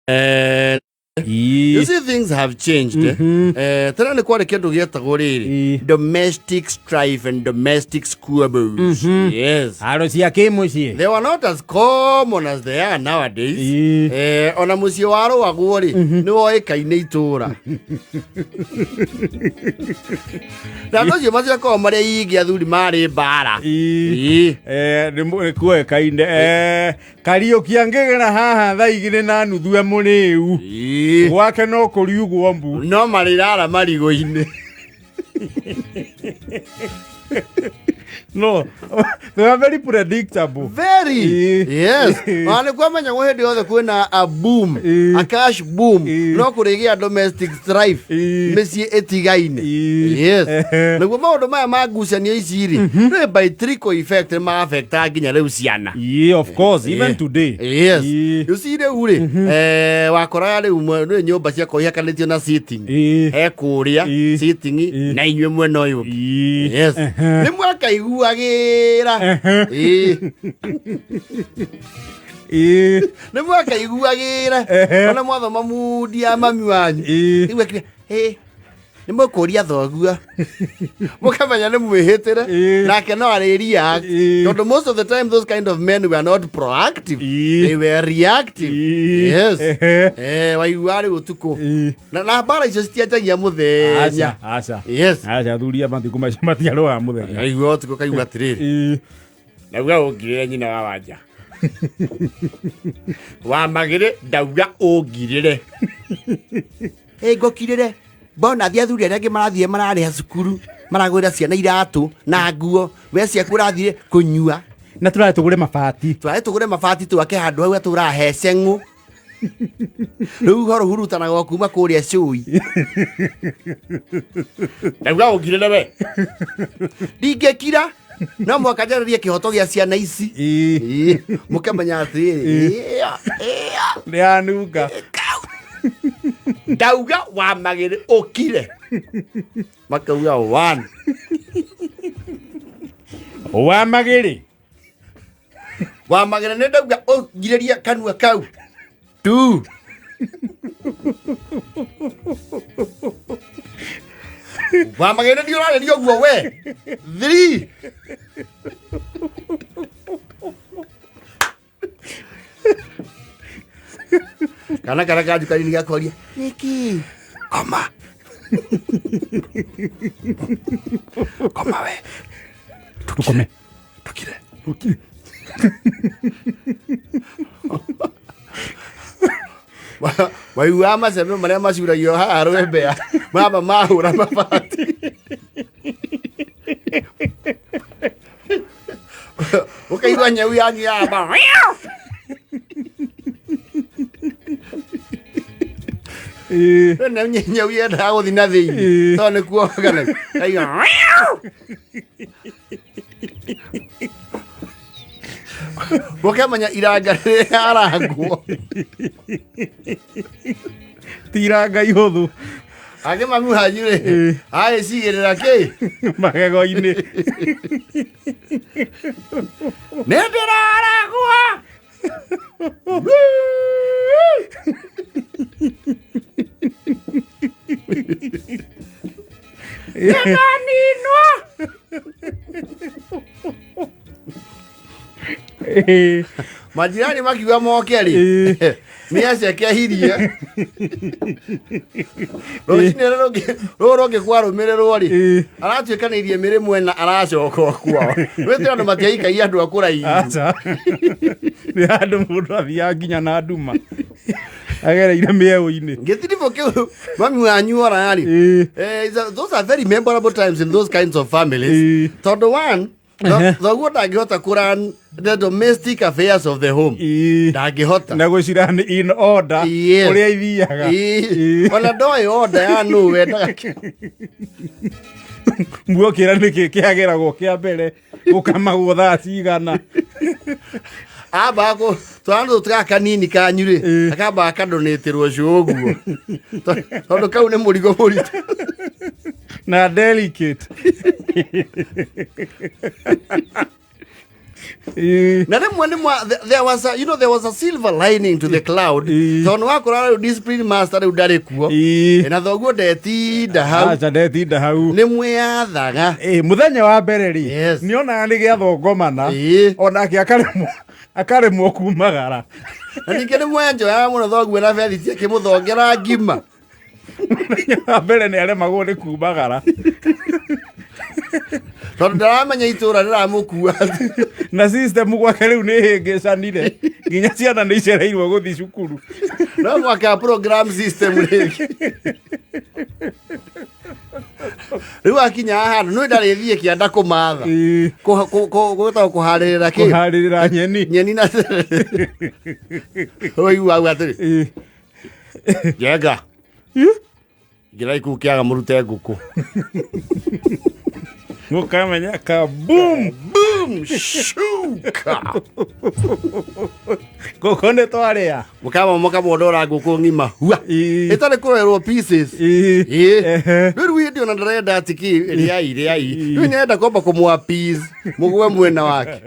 You see, things have changed. Tena ni kwa kitu gietagwo riri domestic strife and domestic squabbles. Yes. Harusia kimucie. They were not as common as they are nowadays. Ona mucie waro wagwo ri ni woikaine itura. Na no je macia ko mari igi athuri mari bara. Ni kuekaine. Kariukia ngegera haha thaa igire na nuthu emuriu. Gwake no kuriugwo mbu. No marirara marigo-ine. No, they are very predictable. Very. Yes. Ane kwa menya ngwehedi othe kwena a boom, a cash boom. No kurigia domestic strife. Mesie etigaine. Yes. Nagwo maundu maya magucania iciri. No by trickle effect ma affect nginya riu ciana. Yeah, of course, even today. Yes. You see the ure. Wakora riu no nyumba cia kohiakanitio na sitting. He kuria sitting na inywe mwena uyu. Yes. Ni mwaka iguagira. Ni mwaka iguagira. Ona mwatho mamudia mami wanyu. Igwekire ni mukuria thogua. Mukamenya ni mwihitire nake no ariria. But most of the time those kind of men were not proactive. They were reactive. Yes. Waiguari utuko. Na bara icio citiajagia muthenya. Acha. Yes. Acha thuria mathiku macio matiaroa muthenya. Aigua utuko kaigua atiriri. Nauga ungirire nyina wa wanja. Wamagiri ndauga ungirire. Ngokirire. Bona thia thuri arĩa angĩ marathie mararĩha cukuru maragwĩra ciana iratu na nguo we ciaku ũrathire kũnyua na tũrae tũgũre mabati twake handũ hau atũrahe ceng'ũ rĩu horo hurutanaga kuma kũrĩa cũi ndauga ũngirĩre we ndingĩkira no mwaka njarĩrie kĩhoto gĩa ciana ici mũkamenya atĩrĩrĩ nĩanunga Ndauga Wamagiri okire. Makauga 1. Wamagiri. Wamagiri ne ndauga ogiriria kanua kau. 2. Wamagiri ndio rari ogwo we. 3. Kana kajuka ni gakoria. Niki. Koma. Koma we. Tukome. Tukire. Waiwa maseme maria macuragio haha rwembea. Mama mahura mabati. Ukaigua nyau yanyu yaba. Na nyau yenda guthi na thii to ni kuogana aiga Mukamenya iranga rĩrĩa arangwo tiranga ihũthũ age mamu hanyu rĩ agĩcigĩrĩra kĩ magego-inĩ nĩ ndĩraragwo Nĩndaninwo majirani makiuga moke rĩ nĩacekehirie rũrũngĩ kwarũmĩrĩrwo rĩ aratuĩkanĩirie mĩrĩ mwena aracoka kwao wĩtĩ andũ matiaikai andũ akũraihu nĩ handũ mũndũ athiaga nginya na nduma agereire mĩeũ-inĩ gĩtiribũ kĩu mami wanyu ora rĩ those are very memorable times in those kinds of families tondũ one thoguo ndangĩhota kũran the domestic affairs of the home ndangĩhota na gũcira in order ũrĩa ithiaga ona ndoĩ order ya nũ wendaga muokĩra nĩkĩ kĩageragwo kĩa mbere gũkamagwo thaa cigana abako twandu tuka kanini kanyu ri akaba kadonetero cũguo tondu kau nĩ mũrigo mũritũ na delicate Na there was a silver lining to the cloud. Tondu wakora discipline master ndari kuo. Na thoguo ndetinda hau. Acha ndetinda hau. Nĩ mwĩathaga. Muthenya wa mbere ri. Nĩonaga nĩ gĩathongomana. Onake akaremwo kumagara. Na ningĩ nĩ mwenjoyaga mũno thoguo na bethi akĩmũthongera ngima. Muthenya wa mbere nĩ aremagwo nĩ kumagara. Tondu ndaramenya itũra rĩramũkua. Na system gwake rĩu nĩ hĩngĩcanire. Nginya ciana nĩ icereirwo gũthiĩ cukuru. No mwaka program system rĩngĩ. Rĩu akinya haha nĩ ndarĩthiĩ kĩanda kũmatha. Gũgĩtagwo kũharĩrĩra kĩ? Kũharĩrĩra nyeni. Nyeni na ũiguaga atĩrĩ. Jenga. Ngirai kũu kĩaga mũrute ngũkũ. Mukamenya ka boom boom shuka. Kokone twaria. Mukamondora ngũkũ ng'ima hua. Ĩtarĩ kũrerwo pieces. Rĩu ndio na ndarenda atiki riai. Rĩu nĩenda kwamba kũmwa piece mũgwe mwena wake.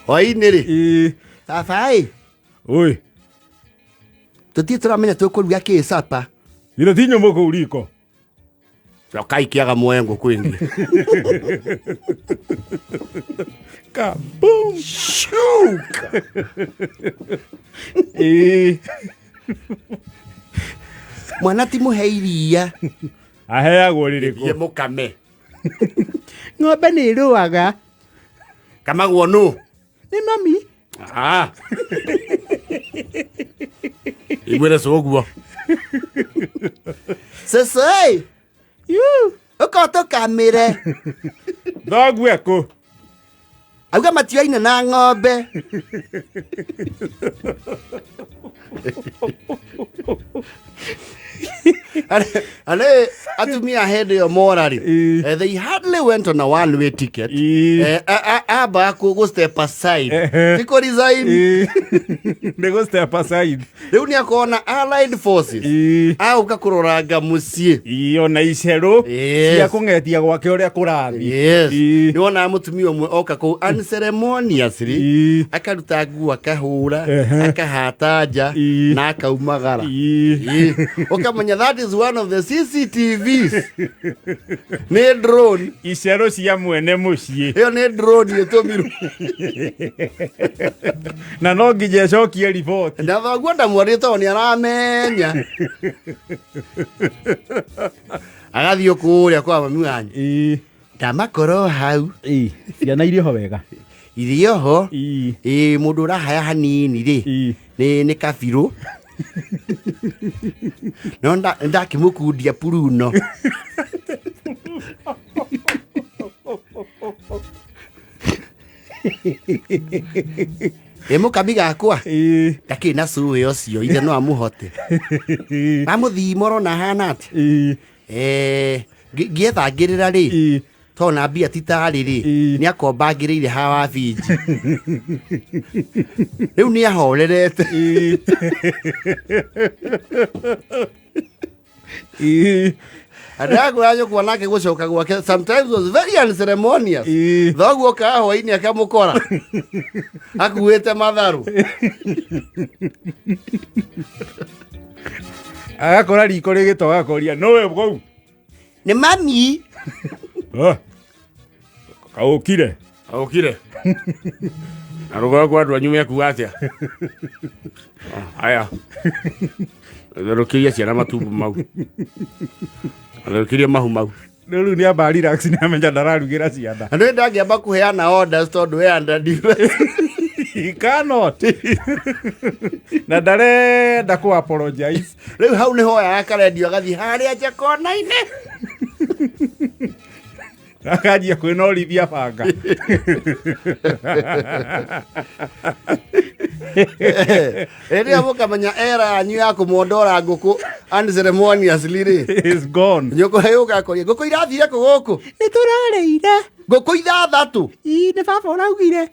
Hwainĩ rĩ. Tafai. Oi. Tũthiĩ tũramenya tũkũruga kĩ sapa. Ira tinyo mũkũ riko. Rokai kiaga mwengo kwingi. Kaboom! Shuka! Mwana ti mũhe iria. Aheagwo rĩrĩkũ? Ye mũkame. Ng'ombe nĩ ĩrũaga. Kamagwo nũ? Nĩ mami. Igwĩre coguo. Sesei! Uko tũkamĩre. Thoguo kũ? Auga matioine na ng'ombe. And atumia hende yo morari. They hardly went on a one-way ticket. Aba go step aside. Tiko resign. They go step aside. Rĩu nĩ akona allied forces. Auka kũroranga mũciĩ. Ona icero cia kũng'etia gwake ũrĩa kũrathiĩ. Nĩwona mũtumia ũmwe oka kũu unceremoniously. Akaruta nguo akahũra, akahata nja na akaumagara. Ukamenya that is one of the CCTVs. Nĩ drone. Icero cia mwene mũciĩ. Ĩyo nĩ drone ĩtũmirwo. Na no nginya ĩcokie riboti. Na thoguo ndamwĩrĩte nĩ aramenya. Agathiĩ kũrĩa kwa mami wanyu. Ndamakoro hau. Ciana irio ho wega. Irio ho? Mũndũ ũrahaya hanini rĩ. Nĩ kabirũ. No ndakĩmũkundia puruno. Mũkami gakwa ndakĩ na cũĩ ũcio ithe no amũhote. Amũthimoro na hana atĩ. Ngĩetha ngĩrĩra rĩ. Tona mbia titarĩ rĩ. Nĩ akomba ngĩrĩire ha wa Fiji. Rĩu nĩ ahorerete. Andagũra nyũkwa nake gũcoka gwake sometimes was very unceremonious. Thoguo ka hwainĩ akamũkora. Akuĩte matharũ. Agakora riko rĩgĩtoga koria nowe gũu. Nĩ mami. Kaũkire. Na rũgao kwa andũ anyu mekuga atĩa. Aya. Therũkĩria ciana matumbũ mau. Therũkĩria mahu mau. Rĩu nĩ amba relax nĩ amenya ndararugĩra ciana. Andũ ndangĩamba kũheana orders tondũ we under duress. He cannot. Na ndarenda kũ apologize. Rĩu hau nĩ hoya akarendio agathiĩ harĩa nja kona-inĩ. Akajia kwĩnorithia banga. Rĩrĩa mũkamenya era yanyu ya kũmondora ngũkũ unceremoniously rĩ. Is gone. Nyũkũ heyũka akoria ngũkũ irathire kũ gũkũ. Nĩ tũrarĩire. Ngũkũ ithathatũ. Nĩ baba ũraugire.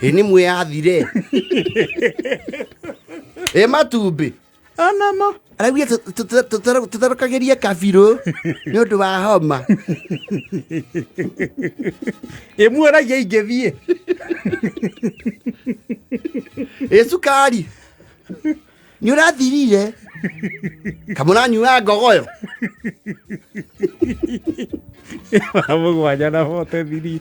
Nĩ mwĩathire. Matumbĩ. Anama. Araugire tũtharũkagĩrie kabirũ nĩ ũndũ wa homa. Ĩmwe aragia ingĩthiĩ. Cukari. Nĩ ũrathirire. Kamũranyua ngogoyo. Mũgwanja na bote thiri.